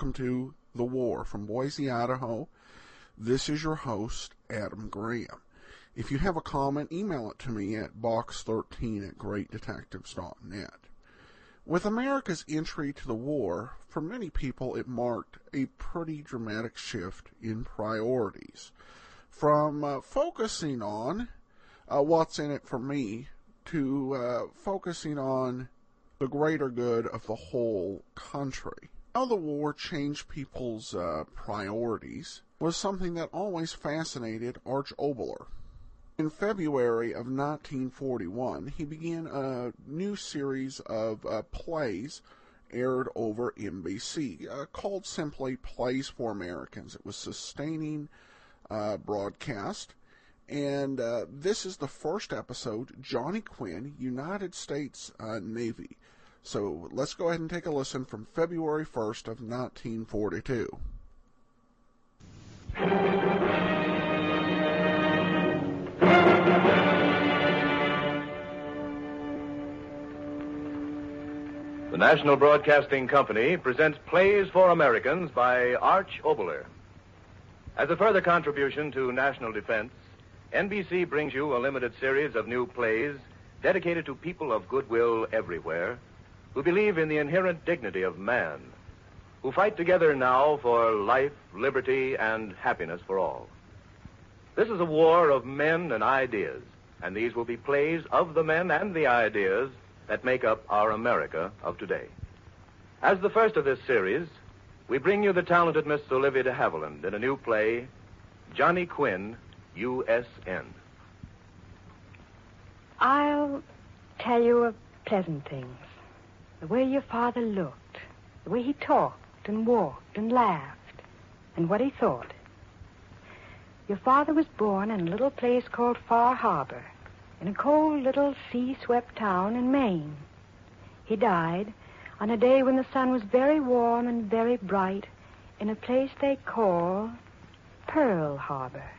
welcome to The War from Boise, Idaho. This is your host, Adam Graham. If you have a comment, email it to me at box13@greatdetectives.net. With America's entry to the war, for many people it marked a pretty dramatic shift in priorities. From focusing on what's in it for me to focusing on the greater good of the whole country. How the war changed people's priorities was something that always fascinated Arch Oboler. In February of 1941, he began a new series of plays aired over NBC, called simply Plays for Americans. It was sustaining broadcast. And this is the first episode, Johnny Quinn, United States Navy. So let's go ahead and take a listen from February 1st of 1942. The National Broadcasting Company presents Plays for Americans by Arch Oboler. As a further contribution to national defense, NBC brings you a limited series of new plays dedicated to people of goodwill everywhere who believe in the inherent dignity of man, who fight together now for life, liberty, and happiness for all. This is a war of men and ideas, and these will be plays of the men and the ideas that make up our America of today. As the first of this series, we bring you the talented Miss Olivia de Havilland in a new play, Johnny Quinn, USN. I'll tell you of pleasant things. The way your father looked, the way he talked and walked and laughed, and what he thought. Your father was born in a little place called Far Harbor, in a cold little sea-swept town in Maine. He died on a day when the sun was very warm and very bright in a place they call Pearl Harbor.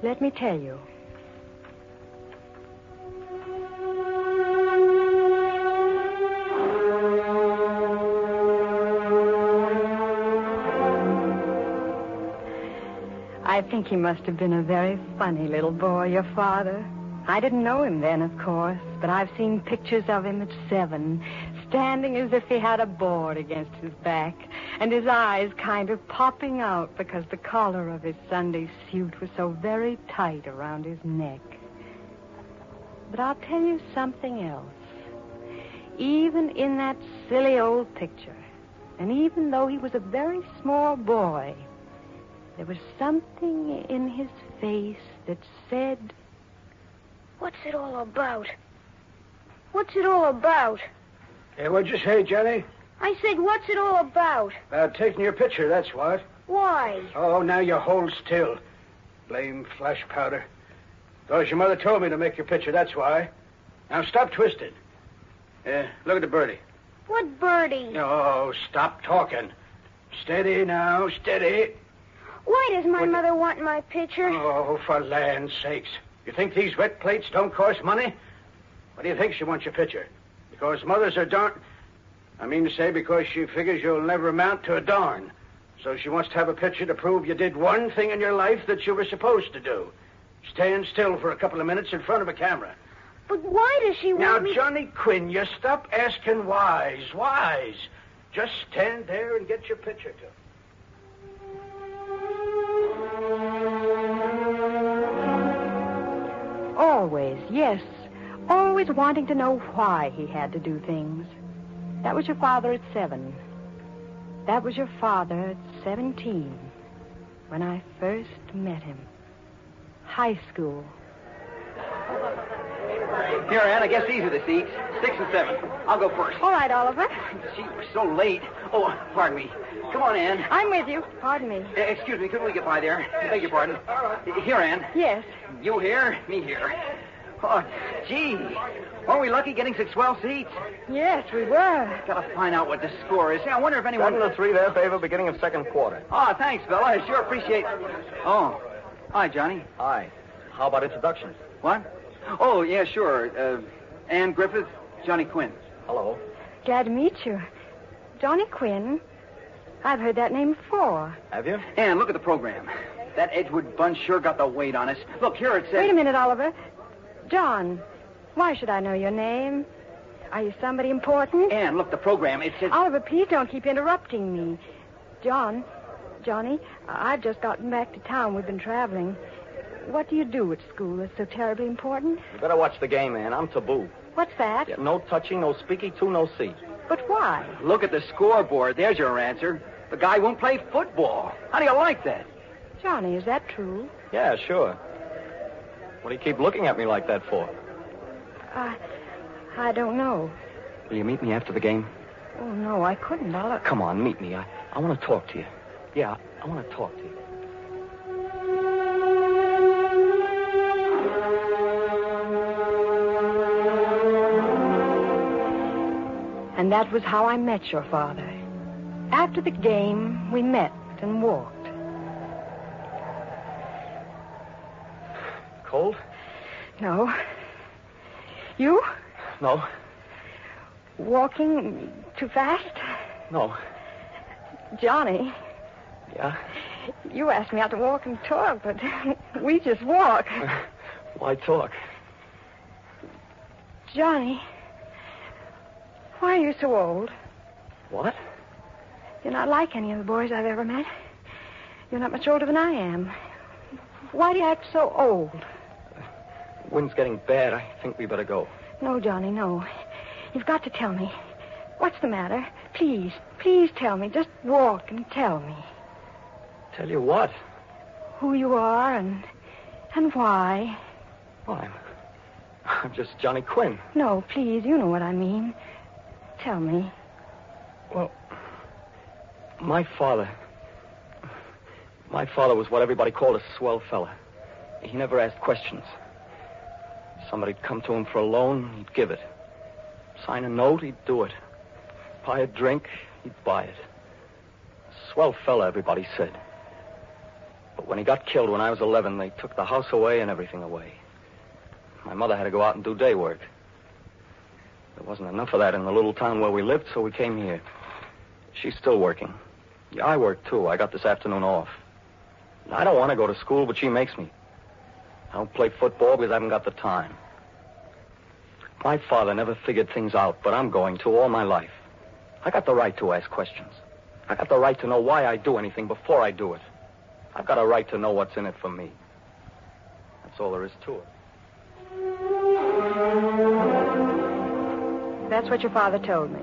Let me tell you. I think he must have been a very funny little boy, your father. I didn't know him then, of course, but I've seen pictures of him at 7, standing as if he had a board against his back, and his eyes kind of popping out because the collar of his Sunday suit was so very tight around his neck. But I'll tell you something else. Even in that silly old picture, and even though he was a very small boy, there was something in his face that said, "What's it all about? What's it all about?" Hey, what'd you say, Johnny? I said, "What's it all about?" About taking your picture, that's what. Why? Oh, now you hold still. Blame flash powder. Because your mother told me to make your picture, that's why. Now stop twisting. Look at the birdie. What birdie? Oh, stop talking. Steady now, steady. Why does my mother want my picture? Oh, for land's sakes. You think these wet plates don't cost money? What do you think she wants your picture? Because mothers are I mean to say because she figures you'll never amount to a darn. So she wants to have a picture to prove you did one thing in your life that you were supposed to do. Stand still for a couple of minutes in front of a camera. But why does she want me... Now, Johnny Quinn, you stop asking whys. Just stand there and get your picture took. Always, yes, always wanting to know why he had to do things. That was your father at 7. That was your father at 17, when I first met him. High school. Here, Ann, I guess these are the seats. 6 and 7. I'll go first. All right, Oliver. Gee, we're so late. Oh, pardon me. Come on, Ann. I'm with you. Pardon me. Excuse me, couldn't we get by there? Beg your pardon. Here, Ann. Yes. You here, me here. Oh, gee. Weren't we lucky getting 6 swell seats? Yes, we were. Gotta find out what the score is. I wonder if anyone... 7-3 their favor, beginning of second quarter. Oh, thanks, Bill. I sure appreciate... Oh. Hi, Johnny. Hi. How about introductions? What? Oh, yeah, sure. Ann Griffith, Johnny Quinn. Hello. Glad to meet you. Johnny Quinn. I've heard that name before. Have you? Ann, look at the program. That Edgewood bunch sure got the weight on us. Look, here it says... Wait a minute, Oliver. John, why should I know your name? Are you somebody important? Ann, look, the program, it says... Oliver, please don't keep interrupting me. Johnny, I've just gotten back to town. We've been traveling. What do you do at school that's so terribly important? You better watch the game, Ann. I'm taboo. What's that? Yeah, no touching, no speaky, two, no see. But why? Look at the scoreboard. There's your answer. The guy won't play football. How do you like that? Johnny, is that true? Yeah, sure. What do you keep looking at me like that for? I don't know. Will you meet me after the game? Oh, no, I couldn't, Oliver. Come on, meet me. I want to talk to you. Yeah, I want to talk to you. And that was how I met your father. After the game, we met and walked. Cold? No. You? No. Walking too fast? No. Johnny, Yeah? you asked me out to walk and talk, but we just walk. Why talk? Johnny, why are you so old? What? You're not like any of the boys I've ever met. You're not much older than I am. Why do you act so old? Wind's getting bad. I think we better go. No, Johnny, no. You've got to tell me. What's the matter? Please tell me. Just walk and tell me. Tell you what? Who you are and why. Well, I'm just Johnny Quinn. No, please, you know what I mean. Tell me. Well, my father was what everybody called a swell fella. He never asked questions. Somebody'd come to him for a loan, he'd give it. Sign a note, he'd do it. Buy a drink, he'd buy it. Swell fella, everybody said. But when he got killed when I was 11, they took the house away and everything away. My mother had to go out and do day work. There wasn't enough of that in the little town where we lived, so we came here. She's still working. Yeah, I work, too. I got this afternoon off. I don't want to go to school, but she makes me. I don't play football because I haven't got the time. My father never figured things out, but I'm going to all my life. I got the right to ask questions. I got the right to know why I do anything before I do it. I've got a right to know what's in it for me. That's all there is to it. That's what your father told me.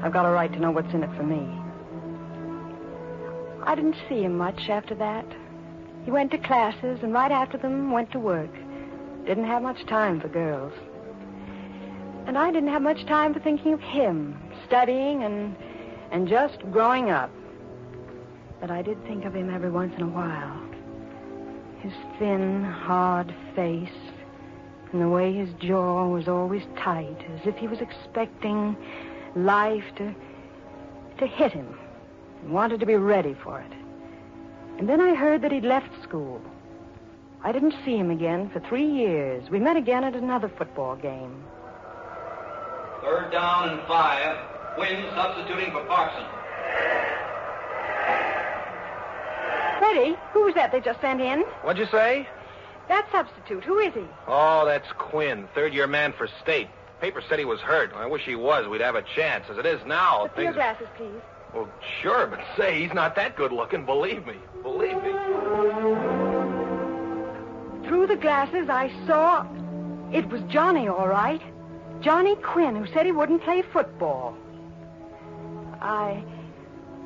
I've got a right to know what's in it for me. I didn't see him much after that. He went to classes, and right after them, went to work. Didn't have much time for girls. And I didn't have much time for thinking of him, studying and just growing up. But I did think of him every once in a while. His thin, hard face, and the way his jaw was always tight, as if he was expecting life to hit him and wanted to be ready for it. And then I heard that he'd left school. I didn't see him again for 3 years. We met again at another football game. 3rd down and 5. Quinn substituting for Parkson. Freddie, who was that they just sent in? What'd you say? That substitute. Who is he? Oh, that's Quinn, third-year man for state. Paper said he was hurt. I wish he was. We'd have a chance. As it is now, The field glasses, please. Well, sure, but say, he's not that good-looking. Believe me. Believe me. Through the glasses, I saw it was Johnny, all right. Johnny Quinn, who said he wouldn't play football. I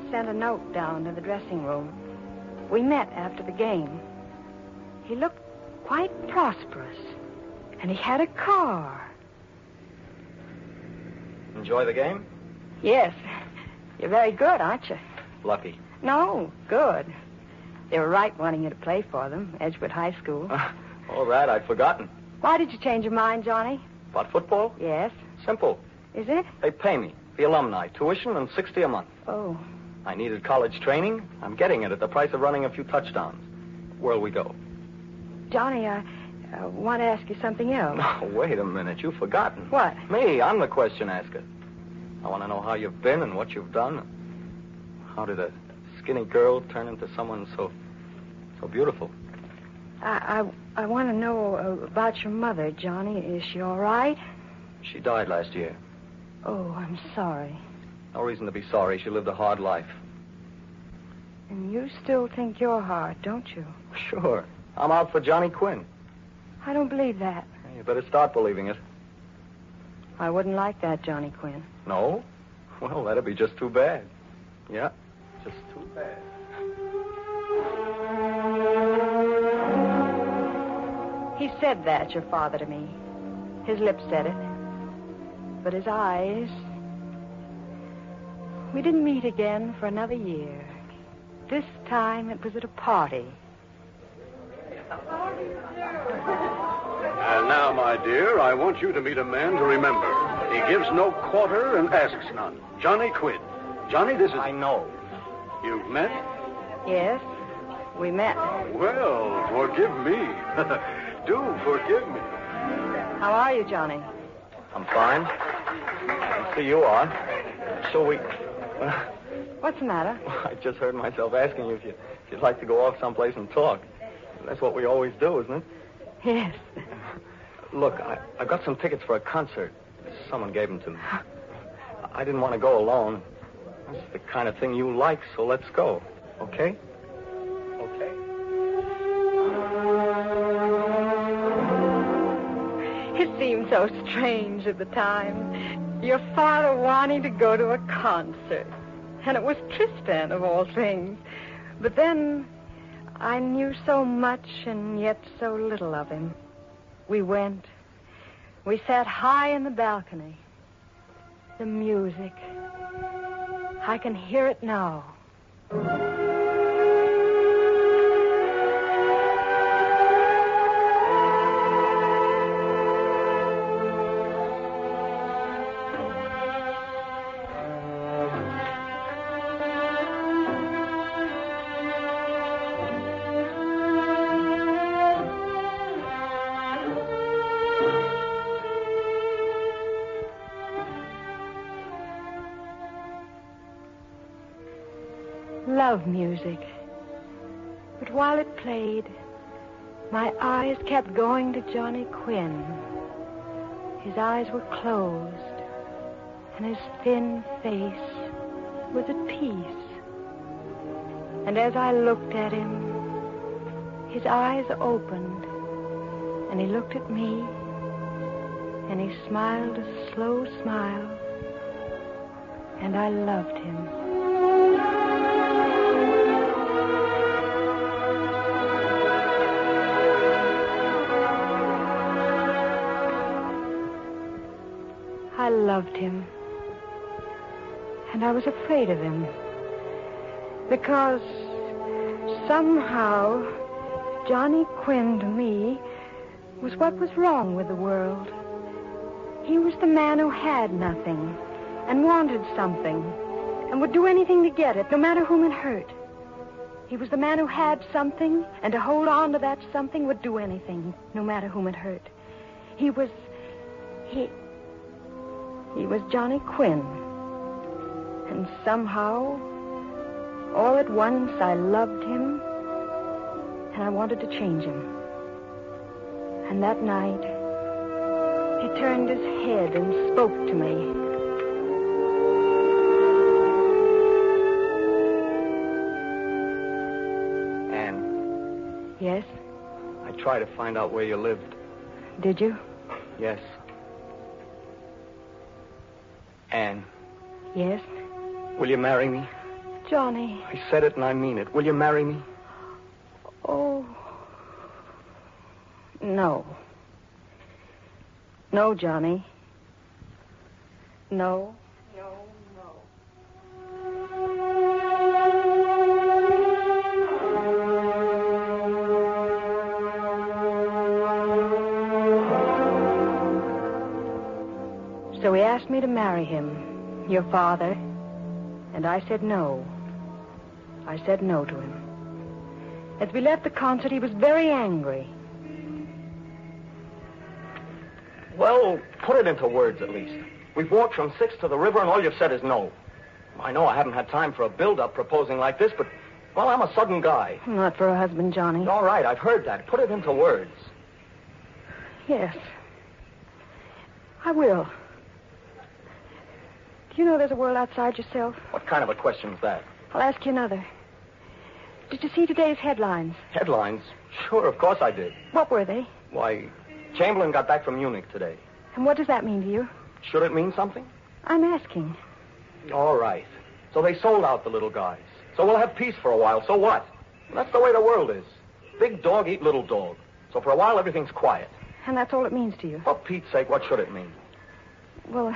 sent a note down to the dressing room. We met after the game. He looked quite prosperous, and he had a car. Enjoy the game? Yes. You're very good, aren't you? Lucky. No, good. They were right wanting you to play for them, Edgewood High School. All right, I'd forgotten. Why did you change your mind, Johnny? About football? Yes. Simple. Is it? They pay me, the alumni, tuition and $60 a month. Oh. I needed college training. I'm getting it at the price of running a few touchdowns. Where'll we go? Johnny, I want to ask you something else. No, wait a minute. You've forgotten. What? Me, I'm the question asker. I want to know how you've been and what you've done. How did a skinny girl turn into someone so beautiful? I want to know about your mother, Johnny. Is she all right? She died last year. Oh, I'm sorry. No reason to be sorry. She lived a hard life. And you still think you're hard, don't you? Sure. I'm out for Johnny Quinn. I don't believe that. You better start believing it. I wouldn't like that, Johnny Quinn. No? Well, that'd be just too bad. Yeah, just too bad. He said that, your father, to me. His lips said it. But his eyes... We didn't meet again for another year. This time it was at a party. And now, my dear, I want you to meet a man to remember. He gives no quarter and asks none. Johnny Quinn. Johnny, this is... I know. You've met? Yes, we met. Well, forgive me. Do forgive me. How are you, Johnny? I'm fine. I see you are. So we... What's the matter? I just heard myself asking you if you'd like to go off someplace and talk. That's what we always do, isn't it? Yes. Look, I got some tickets for a concert. Someone gave them to me. I didn't want to go alone. That's the kind of thing you like, so let's go. Okay? Okay. It seemed so strange at the time. Your father wanting to go to a concert. And it was Tristan, of all things. But then I knew so much and yet so little of him. We went. We sat high in the balcony. The music. I can hear it now. Love music. But while it played, my eyes kept going to Johnny Quinn. His eyes were closed, and his thin face was at peace. And as I looked at him, his eyes opened, and he looked at me, and he smiled a slow smile, and I loved him. I loved him. And I was afraid of him. Because somehow Johnny Quinn to me was what was wrong with the world. He was the man who had nothing and wanted something and would do anything to get it, no matter whom it hurt. He was the man who had something and to hold on to that something would do anything, no matter whom it hurt. He was Johnny Quinn. And somehow, all at once, I loved him, and I wanted to change him. And that night, he turned his head and spoke to me. Anne. Yes? I tried to find out where you lived. Did you? Yes. Anne. Yes? Will you marry me? Johnny. I said it and I mean it. Will you marry me? Oh. No. No, Johnny. No. No, no. So he asked me to marry him, your father, and I said no. I said no to him. As we left the concert, he was very angry. Well, put it into words at least. We've walked from 6 to the river, and all you've said is no. I know I haven't had time for a build-up proposing like this, but, well, I'm a sudden guy. Not for a husband, Johnny. All right, I've heard that. Put it into words. Yes. I will. Do you know there's a world outside yourself? What kind of a question's that? I'll ask you another. Did you see today's headlines? Headlines? Sure, of course I did. What were they? Why, Chamberlain got back from Munich today. And what does that mean to you? Should it mean something? I'm asking. All right. So they sold out the little guys. So we'll have peace for a while. So what? That's the way the world is. Big dog eat little dog. So for a while, everything's quiet. And that's all it means to you? For Pete's sake, what should it mean? Well,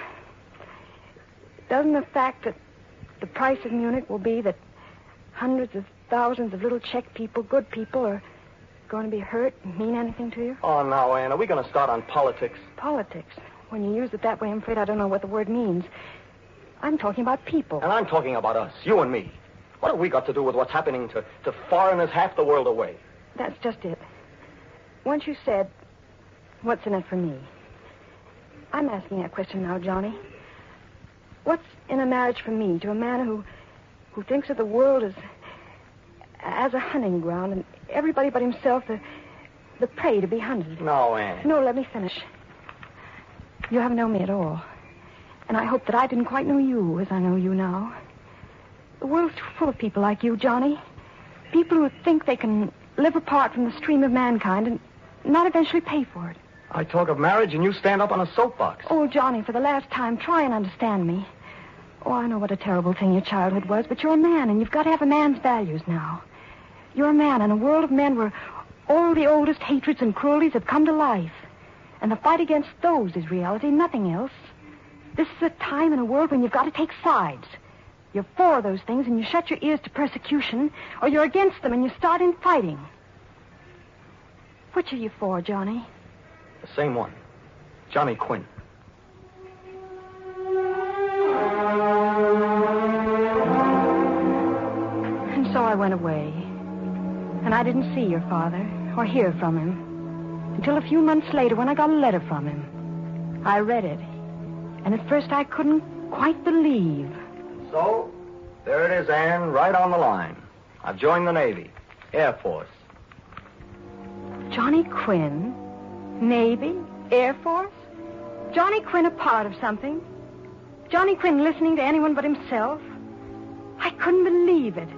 doesn't the fact that the price of Munich will be that hundreds of thousands of little Czech people, good people, are going to be hurt mean anything to you? Oh, now, Ann, are we going to start on politics? Politics? When you use it that way, I'm afraid I don't know what the word means. I'm talking about people. And I'm talking about us, you and me. What have we got to do with what's happening to foreigners half the world away? That's just it. Once you said, what's in it for me? I'm asking that question now, Johnny. What's in a marriage for me to a man who thinks of the world as a hunting ground and everybody but himself the prey to be hunted? No, Ann. No, let me finish. You haven't known me at all. And I hope that I didn't quite know you as I know you now. The world's full of people like you, Johnny. People who think they can live apart from the stream of mankind and not eventually pay for it. I talk of marriage and you stand up on a soapbox. Oh, Johnny, for the last time, try and understand me. Oh, I know what a terrible thing your childhood was, but you're a man, and you've got to have a man's values now. You're a man in a world of men where all the oldest hatreds and cruelties have come to life. And the fight against those is reality, nothing else. This is a time in a world when you've got to take sides. You're for those things and you shut your ears to persecution, or you're against them and you start in fighting. Which are you for, Johnny? The same one. Johnny Quinn. And so I went away. And I didn't see your father or hear from him until a few months later when I got a letter from him. I read it. And at first I couldn't quite believe. So, there it is, Ann, right on the line. I've joined the Navy. Air Force. Johnny Quinn? Navy? Air Force? Johnny Quinn a part of something? Johnny Quinn listening to anyone but himself? I couldn't believe it.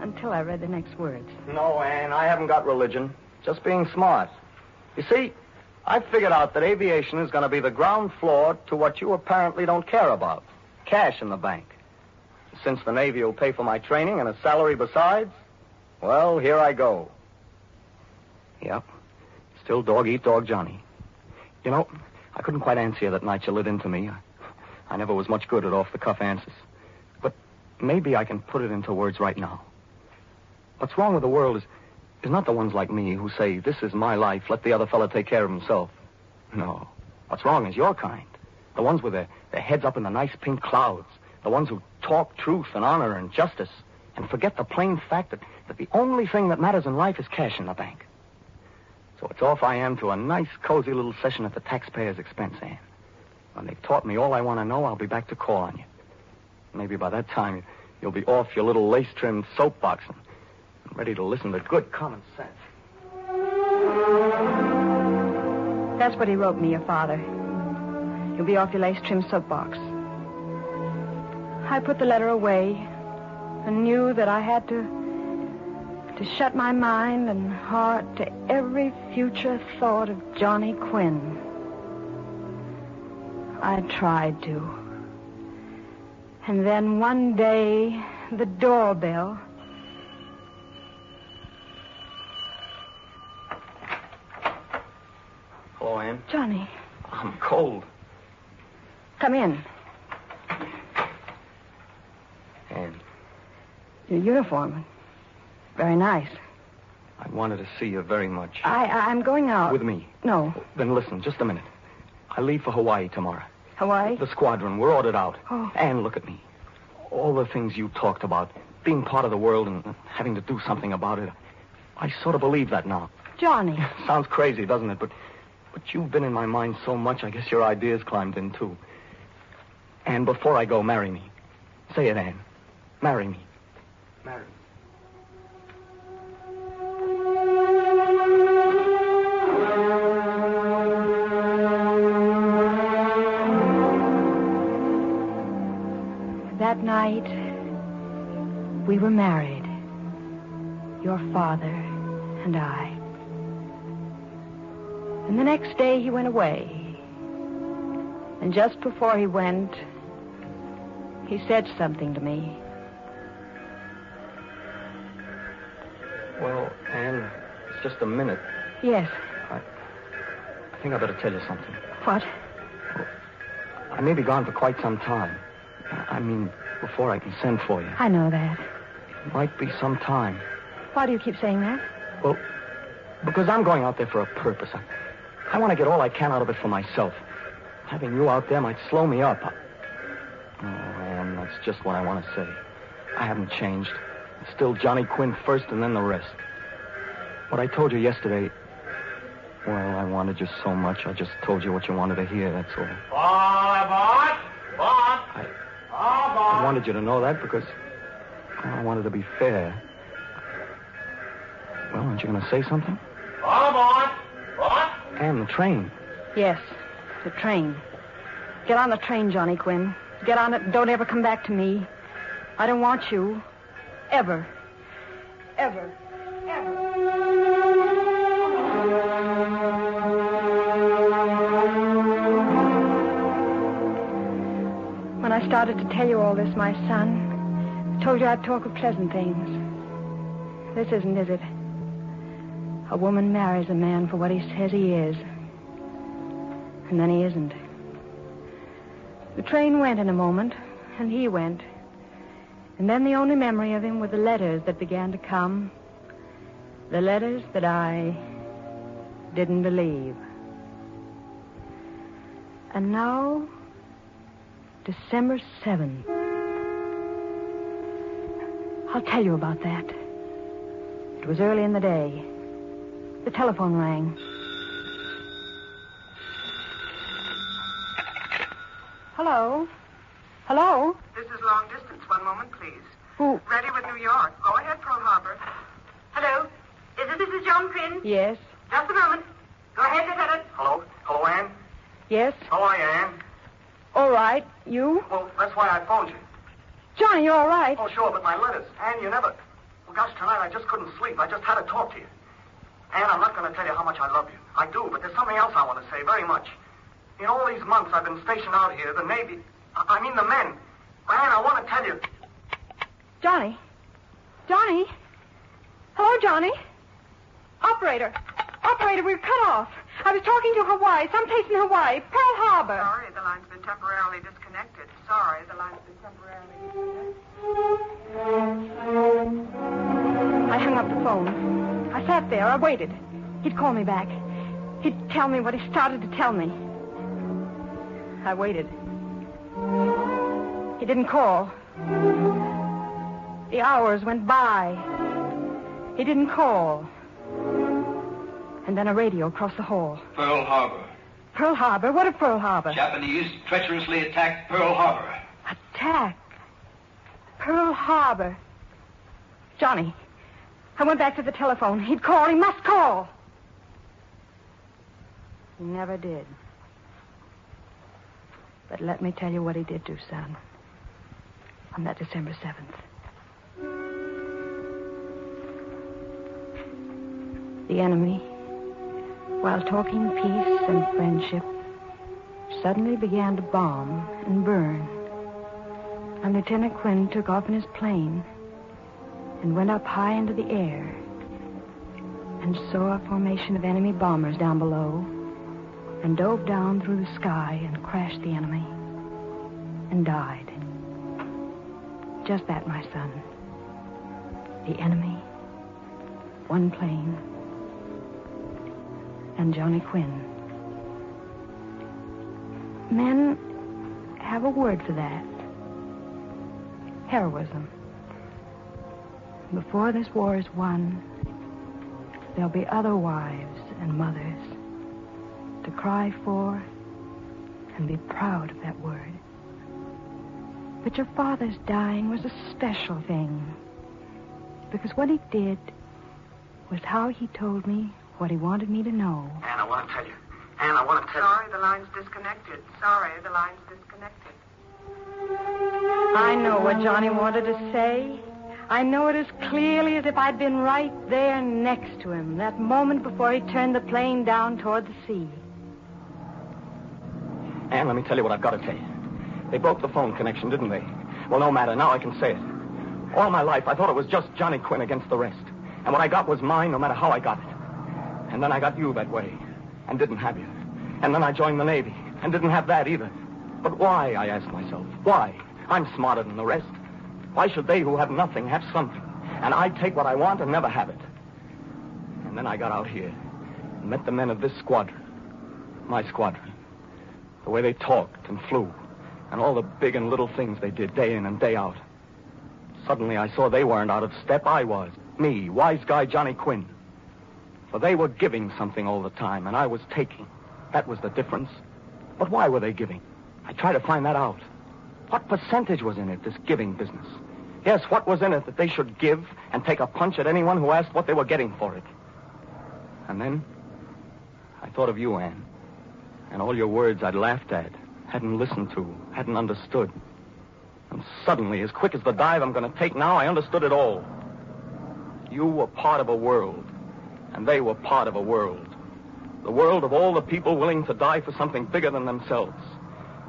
Until I read the next words. No, Ann, I haven't got religion. Just being smart. You see, I've figured out that aviation is going to be the ground floor to what you apparently don't care about. Cash in the bank. Since the Navy will pay for my training and a salary besides, well, here I go. Yep. Still dog-eat-dog Johnny. You know, I couldn't quite answer you that night you lit into me. I never was much good at off-the-cuff answers. But maybe I can put it into words right now. What's wrong with the world is not the ones like me who say, this is my life, let the other fella take care of himself. No. What's wrong is your kind. The ones with their heads up in the nice pink clouds. The ones who talk truth and honor and justice and forget the plain fact that the only thing that matters in life is cash in the bank. So it's off I am to a nice, cozy little session at the taxpayer's expense, Ann. When they've taught me all I want to know, I'll be back to call on you. Maybe by that time, you'll be off your little lace-trimmed soapbox and ready to listen to good common sense. That's what he wrote me, your father. You'll be off your lace-trimmed soapbox. I put the letter away and knew that I had to shut my mind and heart to every future thought of Johnny Quinn. I tried to. And then one day, the doorbell... Hello, Ann. Johnny. I'm cold. Come in. Ann. Your uniform. Very nice. I wanted to see you very much. I'm going out. With me? No. Then listen, just a minute. I leave for Hawaii tomorrow. Hawaii? The squadron. We're ordered out. Oh. Ann, look at me. All the things you talked about, being part of the world and having to do something about it, I sort of believe that now. Johnny. Sounds crazy, doesn't it? But But you've been in my mind so much, I guess your ideas climbed in, too. Anne, before I go, marry me. Say it, Anne. Marry me. Marry me. That night, we were married. Your father and I. And the next day he went away. And just before he went, he said something to me. Well, Anne, it's just a minute. Yes. I think I better tell you something. What? I may be gone for quite some time. I mean, before I can send for you. I know that. It might be some time. Why do you keep saying that? Well, because I'm going out there for a purpose. I want to get all I can out of it for myself. Having you out there might slow me up. Oh, Anne, that's just what I want to say. I haven't changed. It's still Johnny Quinn first and then the rest. What I told you yesterday, well, I wanted you so much, I just told you what you wanted to hear, that's all. I wanted you to know that because I wanted to be fair. Well, aren't you going to say something? Anne, the train. Yes, the train. Get on the train, Johnny Quinn. Get on it and don't ever come back to me. I don't want you. Ever. Ever. Ever. When I started to tell you all this, my son, I told you I'd talk of pleasant things. This isn't, is it? A woman marries a man for what he says he is. And then he isn't. The train went in a moment, and he went. And then the only memory of him were the letters that began to come. The letters that I didn't believe. And now, December 7th. I'll tell you about that. It was early in the day. The telephone rang. Hello? Hello? This is long distance. One moment, please. Who? Ready with New York. Go ahead, Pearl Harbor. Hello? Is this Mrs. John Quinn? Yes. Just a moment. Go ahead, Lieutenant. Hello? Hello, Anne? Yes? How are you, Anne? All right. You? Well, that's why I phoned you. Johnny, you're all right. Oh, sure, but my letters. Anne, you never... Well, gosh, tonight I just couldn't sleep. I just had to talk to you. Anne, I'm not going to tell you how much I love you. I do, but there's something else I want to say very much. In all these months I've been stationed out here, the Navy... I mean the men. Anne, I want to tell you... Johnny? Johnny? Hello, Johnny? Operator, we're cut off. I was talking to Hawaii, someplace in Hawaii, Pearl Harbor. Sorry, the line's been temporarily disconnected. Sorry, the line's been temporarily disconnected. I hung up the phone. I sat there. I waited. He'd call me back. He'd tell me what he started to tell me. I waited. He didn't call. The hours went by. He didn't call. And then a radio across the hall. Pearl Harbor. Pearl Harbor? What of Pearl Harbor? Japanese treacherously attacked Pearl Harbor. Attack? Pearl Harbor. Johnny, I went back to the telephone. He'd call. He must call. He never did. But let me tell you what he did do, son. On that December 7th. The enemy, while talking peace and friendship, suddenly began to bomb and burn. And Lieutenant Quinn took off in his plane and went up high into the air and saw a formation of enemy bombers down below and dove down through the sky and crashed the enemy and died. Just that, my son. The enemy, one plane, and Johnny Quinn. Men have a word for that. Heroism. Before this war is won, there'll be other wives and mothers to to cry for and be proud of that word. But your father's dying was a special thing, because what he did was how he told me what he wanted me to know. Anne, I want to tell you. Anne, I want to tell you. Sorry, the line's disconnected. Sorry, the line's disconnected. I know what Johnny wanted to say. I know it as clearly as if I'd been right there next to him, that moment before he turned the plane down toward the sea. Anne, let me tell you what I've got to tell you. They broke the phone connection, didn't they? Well, no matter. Now I can say it. All my life, I thought it was just Johnny Quinn against the rest. And what I got was mine, no matter how I got it. And then I got you that way, and didn't have you. And then I joined the Navy, and didn't have that either. But why, I asked myself, why? I'm smarter than the rest. Why should they who have nothing have something? And I take what I want and never have it. And then I got out here and met the men of this squadron. My squadron. The way they talked and flew. And all the big and little things they did day in and day out. Suddenly I saw they weren't out of step. I was. Me, wise guy Johnny Quinn. For they were giving something all the time, and I was taking. That was the difference. But why were they giving? I tried to find that out. What percentage was in it, this giving business? Yes, what was in it that they should give and take a punch at anyone who asked what they were getting for it? And then I thought of you, Anne, and all your words I'd laughed at, hadn't listened to, hadn't understood. And suddenly, as quick as the dive I'm going to take now, I understood it all. You were part of a world, and they were part of a world. The world of all the people willing to die for something bigger than themselves.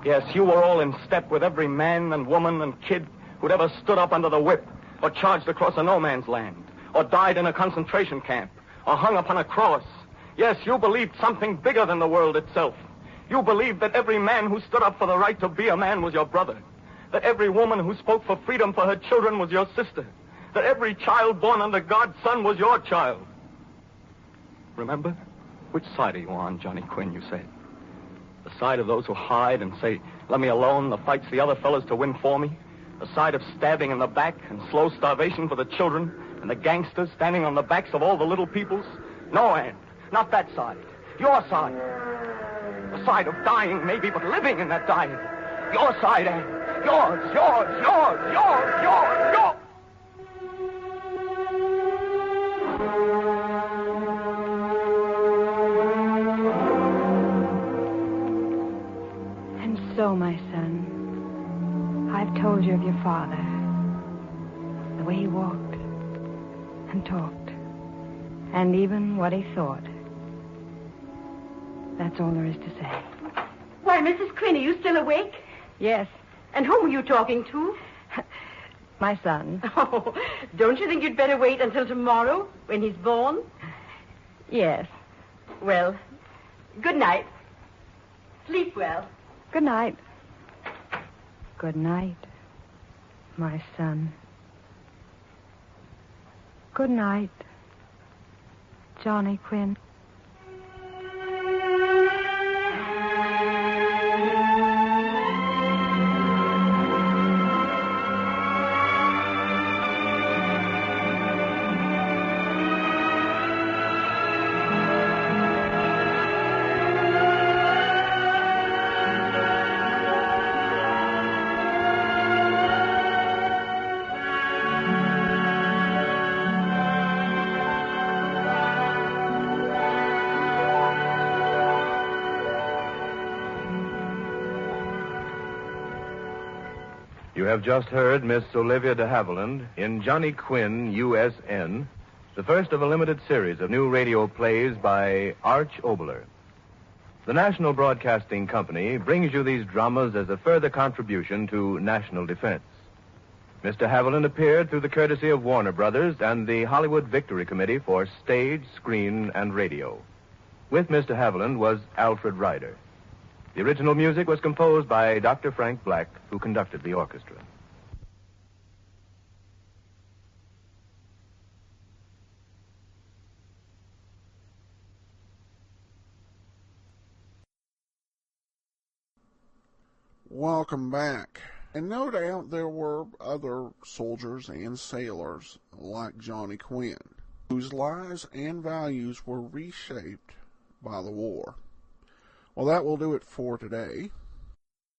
Yes, you were all in step with every man and woman and kid who'd ever stood up under the whip, or charged across a no-man's land, or died in a concentration camp, or hung upon a cross. Yes, you believed something bigger than the world itself. You believed that every man who stood up for the right to be a man was your brother, that every woman who spoke for freedom for her children was your sister, that every child born under God's son was your child. Remember? Which side are you on, Johnny Quinn, you said? The side of those who hide and say, let me alone, the fight's the other fellas to win for me? The side of stabbing in the back and slow starvation for the children and the gangsters standing on the backs of all the little peoples? No, Anne, not that side. Your side. The side of dying, maybe, but living in that dying. Your side, Anne. Yours, yours, yours, yours, yours, yours. So, my son, I've told you of your father. The way he walked and talked, and even what he thought. That's all there is to say. Why, Mrs. Quinn, are you still awake? Yes. And whom were you talking to? My son. Oh, don't you think you'd better wait until tomorrow, when he's born? Yes. Well, good night. Sleep well. Good night. Good night, my son. Good night, Johnny Quinn. You have just heard Miss Olivia de Havilland in Johnny Quinn, USN, the first of a limited series of new radio plays by Arch Oboler. The National Broadcasting Company brings you these dramas as a further contribution to national defense. Mr. Havilland appeared through the courtesy of Warner Brothers and the Hollywood Victory Committee for Stage, Screen, and Radio. With Mr. Havilland was Alfred Ryder. The original music was composed by Dr. Frank Black, who conducted the orchestra. Welcome back. And no doubt there were other soldiers and sailors like Johnny Quinn, whose lives and values were reshaped by the war. Well, that will do it for today.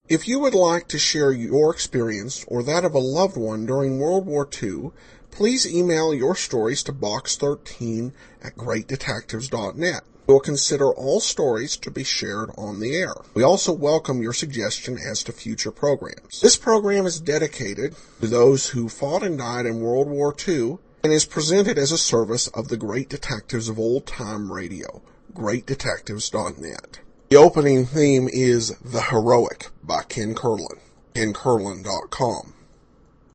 If you would like to share your experience or that of a loved one during World War II, please email your stories to box13@greatdetectives.net. We'll consider all stories to be shared on the air. We also welcome your suggestion as to future programs. This program is dedicated to those who fought and died in World War II and is presented as a service of the Great Detectives of Old Time Radio, greatdetectives.net. The opening theme is The Heroic by Ken Curlin, KenCurlin.com.